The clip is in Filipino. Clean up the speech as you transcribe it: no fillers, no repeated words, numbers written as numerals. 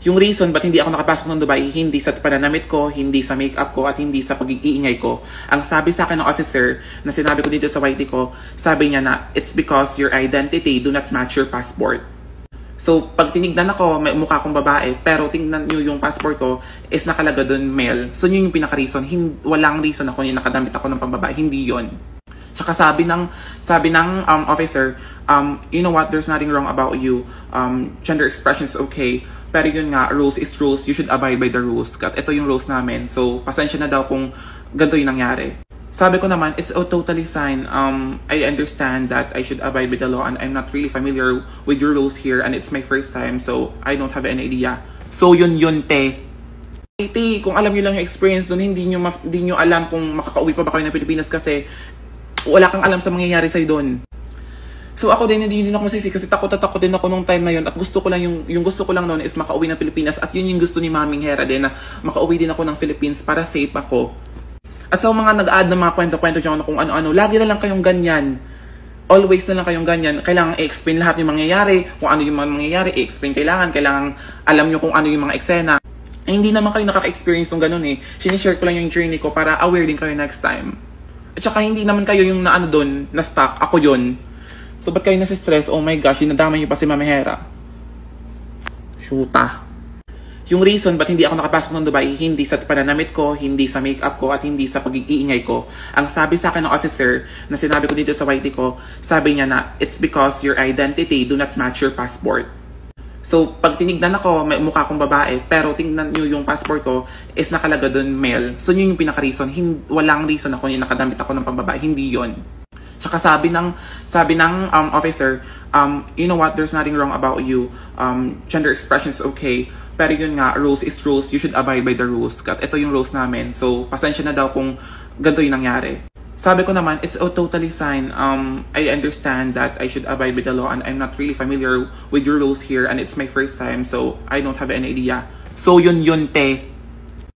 Yung reason ba't hindi ako nakapasok ng Dubai, hindi sa pananamit ko, hindi sa makeup ko, at hindi sa pag-iingay ko. Ang sabi sa akin ng officer na sinabi ko dito sa YT ko, sabi niya na, it's because your identity do not match your passport. So, pag tinignan ako, may mukha akong babae, pero tingnan nyo yung passport ko, is nakalaga doon male. So, yun yung pinaka-reason. Walang reason ako yung nakadamit ako ng pambabae. Hindi yon. Tsaka sabi ng officer, you know what, there's nothing wrong about you. Gender expression is okay. Pero yun nga, rules is rules. You should abide by the rules. At ito yung rules namin. So, pasensya na daw kung ganito yung nangyari. Sabi ko naman, it's totally fine. I understand that I should abide by the law and I'm not really familiar with your rules here and it's my first time, so I don't have any idea. So yun, te. Te, kung alam nyo lang yung experience dun, hindi nyo alam kung makakauwi pa ba kayo ng Pilipinas kasi wala kang alam sa mangyayari sa'yo dun. So ako din, hindi ako masisi kasi takot din ako nung time na yun at gusto ko lang yung gusto ko lang noon is makauwi ng Pilipinas at yun yung gusto ni Maming Hera din na makauwi din ako ng Philippines para safe ako. At sa mga nag-add ng mga kwento-kwento dyan kung ano-ano, lagi na lang kayong ganyan. Always na lang kayong ganyan. Kailangan i-explain lahat yung mangyayari, kung ano yung mga mangyayari, i-explain kailangan alam nyo kung ano yung mga eksena. Eh, hindi naman kayo nakaka-experience ng ganun eh. Sinishare ko lang yung journey ko para aware din kayo next time. At saka hindi naman kayo yung naano doon, na-stuck, ako yun. So ba't kayo nasa-stress? Oh my gosh, dinadamay nyo pa si Mami Hera. Shoota. Yung reason ba't hindi ako nakapasok ng Dubai, hindi sa pananamit ko, hindi sa makeup ko, at hindi sa pag-iingay ko. Ang sabi sa akin ng officer na sinabi ko dito sa YT ko, sabi niya na, it's because your identity do not match your passport. So, pag tinignan ako, may mukha akong babae, pero tingnan nyo yung passport ko, is nakalaga doon male. So, yun yung pinaka-reason. Walang reason ako yung nakadamit ako ng pambabae. Hindi yon. Tsaka sabi ng officer, you know what, there's nothing wrong about you. Gender expression is okay. Pero yun nga, rules is rules. You should abide by the rules. At ito yung rules namin. So, pasensya na daw kung ganito yung nangyari. Sabi ko naman, it's totally fine. I understand that I should abide by the law and I'm not really familiar with your rules here and it's my first time, so I don't have any idea. So, yun, te.